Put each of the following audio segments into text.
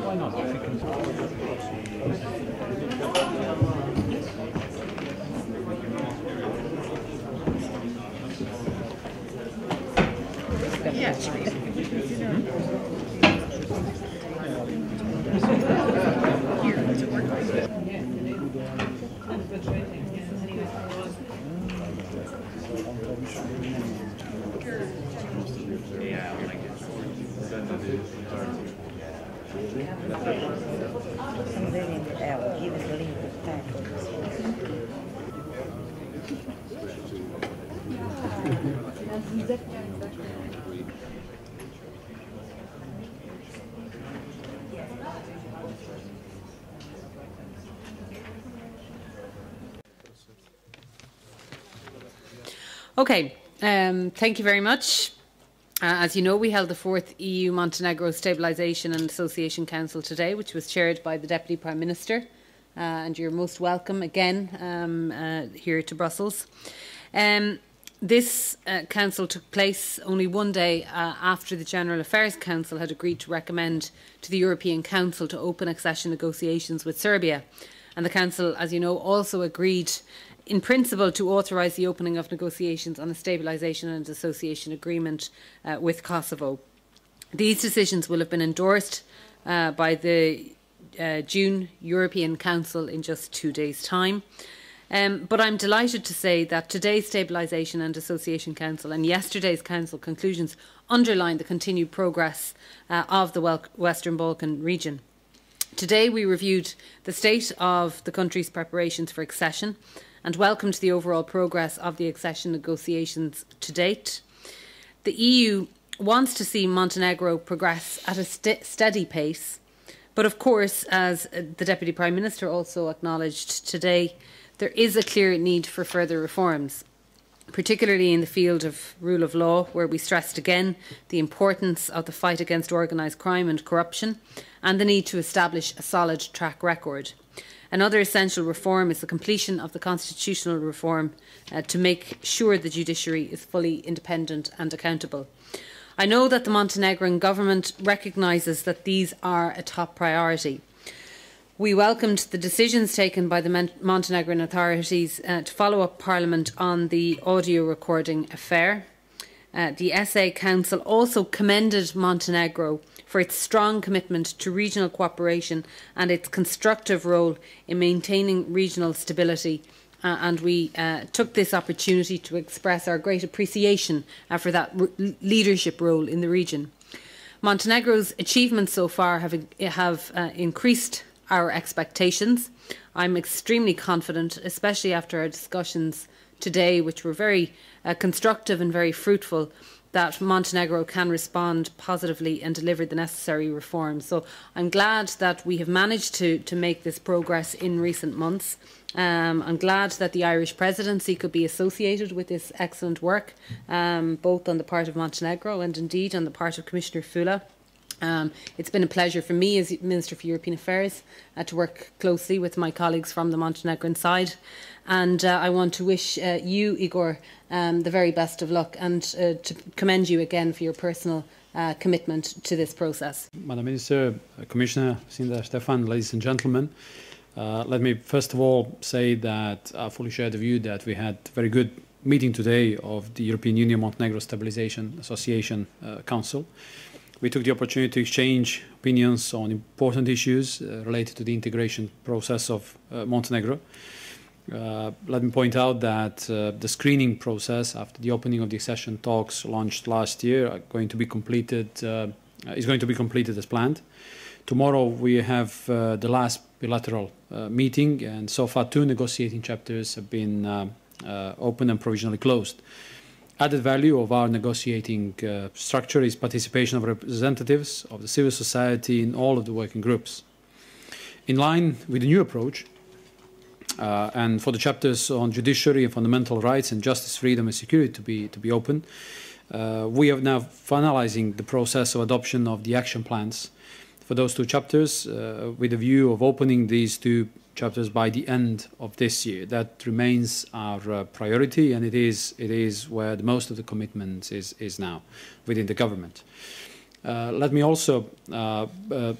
Why not? If you can. Okay, thank you very much. As you know, we held the 4th EU-Montenegro Stabilisation and Association Council today, which was chaired by the Deputy Prime Minister, and you're most welcome again here to Brussels. This council took place only one day after the General Affairs Council had agreed to recommend to the European Council to open accession negotiations with Serbia. And the Council, as you know, also agreed in principle to authorise the opening of negotiations on a stabilisation and association agreement with Kosovo. These decisions will have been endorsed by the June European Council in just 2 days' time. But I'm delighted to say that today's Stabilisation and Association Council and yesterday's Council conclusions underline the continued progress of the Western Balkan region. Today we reviewed the state of the country's preparations for accession and welcomed the overall progress of the accession negotiations to date. The EU wants to see Montenegro progress at a steady pace, but of course, as the Deputy Prime Minister also acknowledged today, there is a clear need for further reforms, particularly in the field of rule of law, where we stressed again the importance of the fight against organised crime and corruption and the need to establish a solid track record. Another essential reform is the completion of the constitutional reform to make sure the judiciary is fully independent and accountable. I know that the Montenegrin government recognises that these are a top priority. We welcomed the decisions taken by the Montenegrin authorities to follow up Parliament on the audio recording affair. The SA Council also commended Montenegro for its strong commitment to regional cooperation and its constructive role in maintaining regional stability. And we took this opportunity to express our great appreciation for that leadership role in the region. Montenegro's achievements so far have increased our expectations. I'm extremely confident, especially after our discussions today, which were very constructive and very fruitful, that Montenegro can respond positively and deliver the necessary reforms. So I'm glad that we have managed to make this progress in recent months. I'm glad that the Irish presidency could be associated with this excellent work, both on the part of Montenegro and indeed on the part of Commissioner Fula. It's been a pleasure for me as Minister for European Affairs to work closely with my colleagues from the Montenegrin side. And I want to wish you, Igor, the very best of luck and to commend you again for your personal commitment to this process. Madam Minister, Commissioner Sinda Stefan, ladies and gentlemen, let me first of all say that I fully share the view that we had a very good meeting today of the European Union Montenegro Stabilization Association Council. We took the opportunity to exchange opinions on important issues related to the integration process of Montenegro. Let me point out that the screening process after the opening of the accession talks launched last year is going to be completed as planned. Tomorrow we have the last bilateral meeting, and so far 2 negotiating chapters have been opened and provisionally closed. added value of our negotiating structure is participation of representatives of the civil society in all of the working groups. In line with the new approach, and for the chapters on judiciary and fundamental rights and justice, freedom and security to be open, we are now finalizing the process of adoption of the action plans for those two chapters with a view of opening these two chapters by the end of this year. That remains our priority, and it is where the most of the commitment is now within the government. Let me also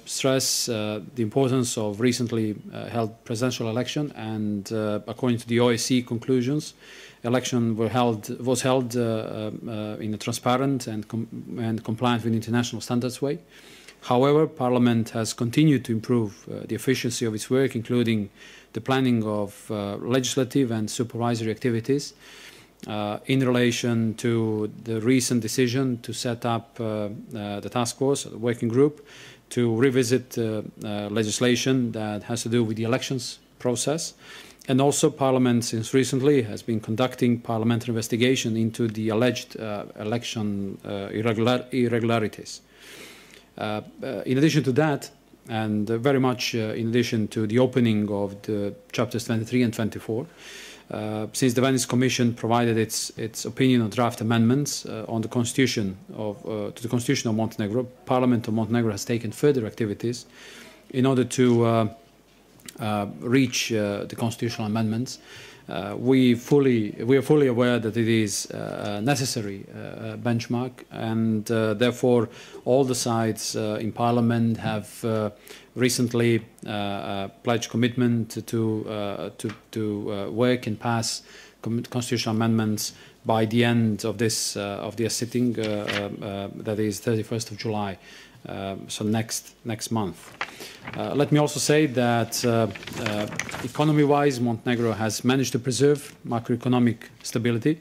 stress the importance of recently held presidential election, and according to the OSCE conclusions, election was held in a transparent and compliant with international standards way. However, Parliament has continued to improve the efficiency of its work, including the planning of legislative and supervisory activities in relation to the recent decision to set up the task force, the working group, to revisit legislation that has to do with the elections process. And also Parliament, since recently, has been conducting parliamentary investigation into the alleged election irregularities. In addition to that, and very much in addition to the opening of the chapters 23 and 24, since the Venice Commission provided its opinion on draft amendments on the Constitution to the Constitution of Montenegro, Parliament of Montenegro has taken further activities in order to reach the constitutional amendments. We are fully aware that it is a necessary benchmark, and therefore all the sides in Parliament have recently pledged commitment to work and pass constitutional amendments by the end of this sitting, that is 31st of July, so next month. Let me also say that economy-wise, Montenegro has managed to preserve macroeconomic stability.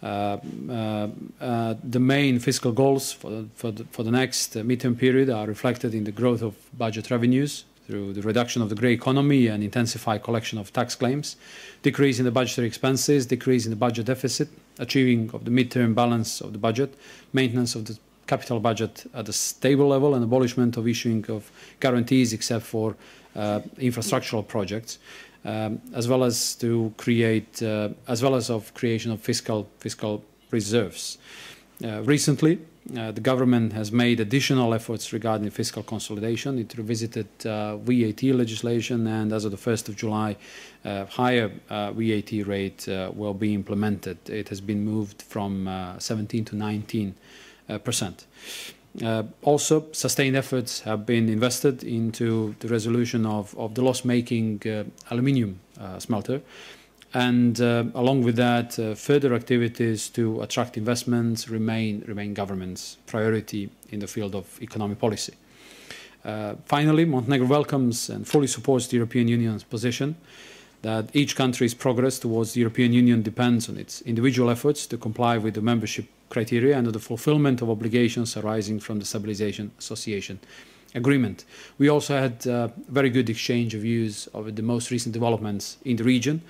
The main fiscal goals for the next midterm period are reflected in the growth of budget revenues through the reduction of the grey economy and intensified collection of tax claims, decrease in the budgetary expenses, decrease in the budget deficit, achieving of the midterm balance of the budget, maintenance of the capital budget at a stable level, and abolishment of issuing of guarantees except for infrastructural projects, as well as of creation of fiscal reserves. Recently, the government has made additional efforts regarding fiscal consolidation. It revisited VAT legislation, and as of the 1st of July, higher VAT rate will be implemented. It has been moved from 17 to 19%. Also, sustained efforts have been invested into the resolution of the loss-making aluminium smelter, and along with that, further activities to attract investments remain government's priority in the field of economic policy. Finally, Montenegro welcomes and fully supports the European Union's position that each country's progress towards the European Union depends on its individual efforts to comply with the membership criteria and the fulfillment of obligations arising from the Stabilization Association Agreement. We also had a very good exchange of views over the most recent developments in the region,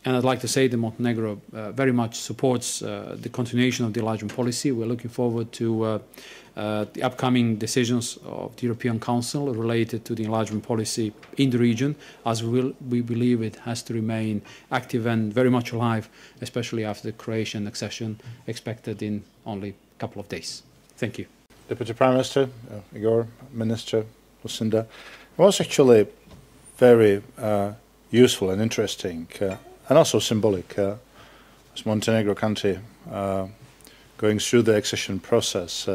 and I'd like to say that Montenegro very much supports the continuation of the enlargement policy. We're looking forward to the upcoming decisions of the European Council related to the enlargement policy in the region, as we believe it has to remain active and very much alive, especially after the Croatian accession expected in only a couple of days. Thank you. Deputy Prime Minister Igor, Minister Lucinda, it was actually very useful and interesting and also symbolic as Montenegro country going through the accession process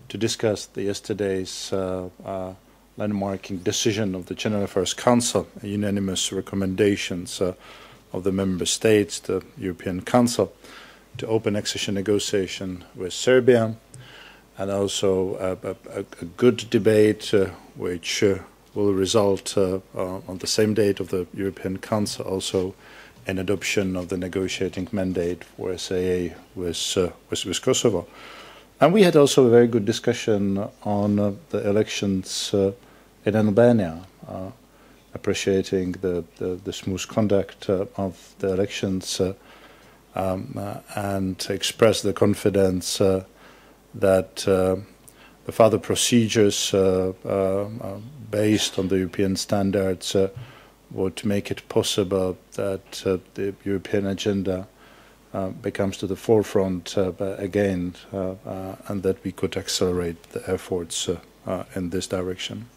to discuss yesterday's landmarking decision of the General Affairs Council, unanimous recommendations of the member states, the European Council, to open accession negotiation with Serbia, and also a good debate which will result on the same date of the European Council also an adoption of the negotiating mandate for SAA with Kosovo. And we had also a very good discussion on the elections in Albania, appreciating the smooth conduct of the elections and express the confidence that the further procedures based on the European standards would make it possible that the European agenda becomes to the forefront again, and that we could accelerate the efforts in this direction.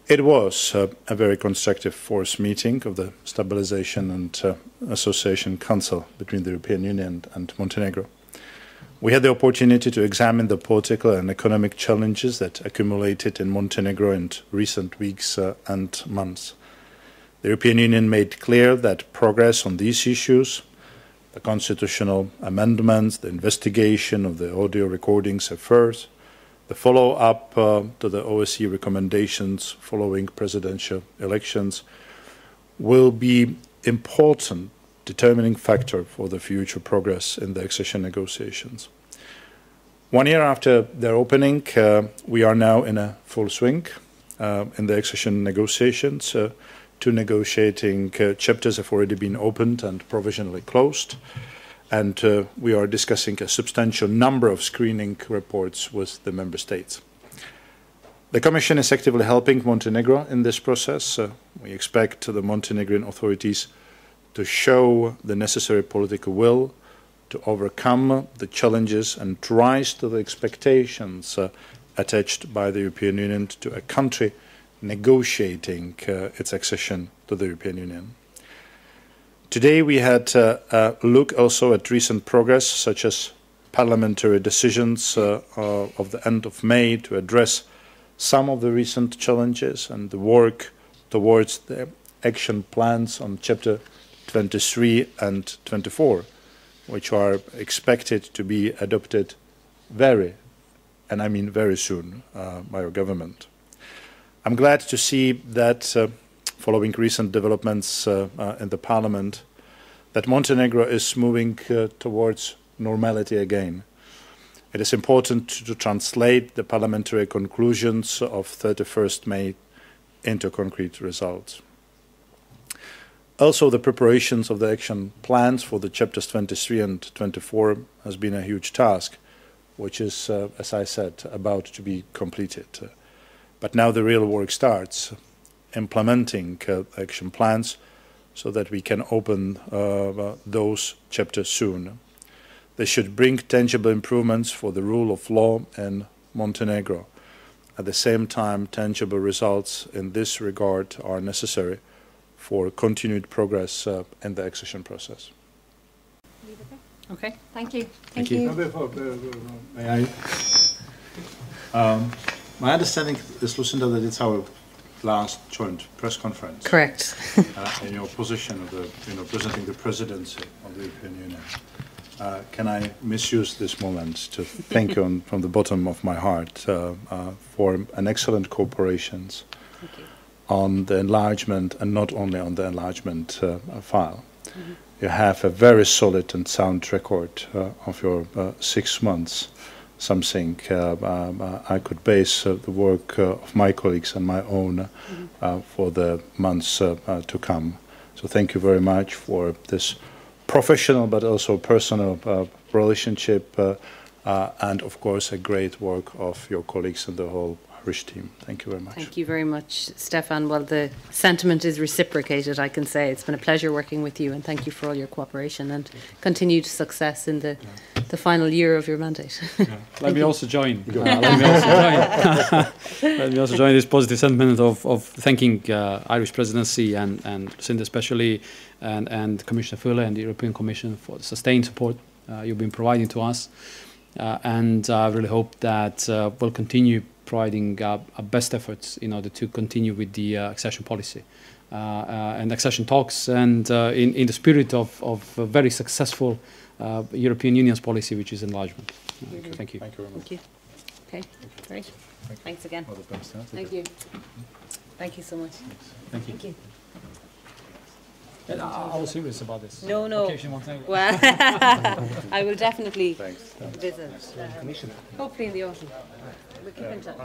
It was a very constructive fourth meeting of the Stabilization and Association Council between the European Union and Montenegro. We had the opportunity to examine the political and economic challenges that accumulated in Montenegro in recent weeks and months. The European Union made clear that progress on these issues, the constitutional amendments, the investigation of the audio recordings affairs, the follow-up to the OSCE recommendations following presidential elections, will be important determining factor for the future progress in the accession negotiations. 1 year after their opening, we are now in a full swing in the accession negotiations. Two negotiating chapters have already been opened and provisionally closed, and we are discussing a substantial number of screening reports with the member states. The Commission is actively helping Montenegro in this process. We expect the Montenegrin authorities to show the necessary political will to overcome the challenges and rise to the expectations attached by the European Union to a country negotiating its accession to the European Union. Today we had a look also at recent progress, such as parliamentary decisions of the end of May to address some of the recent challenges and the work towards the action plans on Chapter 23 and 24, which are expected to be adopted very soon by our government. I'm glad to see that following recent developments in the Parliament, that Montenegro is moving towards normality again. It is important to translate the parliamentary conclusions of 31st May into concrete results. Also, the preparations of the action plans for the chapters 23 and 24 has been a huge task, which is, as I said, about to be completed. But now the real work starts, implementing action plans so that we can open those chapters soon. They should bring tangible improvements for the rule of law in Montenegro. At the same time, tangible results in this regard are necessary for continued progress in the accession process. Okay. Thank you. Thank you. May I? My understanding is, Lucinda, that it's our last joint press conference. Correct. In your position of the, presenting the presidency of the European Union. Can I misuse this moment to thank you from the bottom of my heart for an excellent cooperation on the enlargement, and not only on the enlargement file. Mm-hmm. You have a very solid and sound record of your 6 months, something I could base the work of my colleagues and my own for the months to come. So thank you very much for this professional but also personal relationship and of course a great work of your colleagues and the whole Irish team. Thank you very much. Thank you very much, Stefan. Well, the sentiment is reciprocated, I can say. It's been a pleasure working with you, and thank you for all your cooperation and continued success in the final year of your mandate. Let me also join. Let me also join this positive sentiment of thanking Irish presidency and Lucinda especially, and Commissioner Füle and the European Commission for the sustained support you've been providing to us. And I really hope that we'll continue providing our best efforts in order to continue with the accession policy and accession talks, and in the spirit of a very successful European Union's policy, which is enlargement. Thank you. Thank you very much. Thank you. Okay, great. Thanks again. Thank you. Thank you so much. Thank you. Thank you. I was serious about this. No. Well, I will definitely visit. Hopefully in the autumn. We'll keep in touch.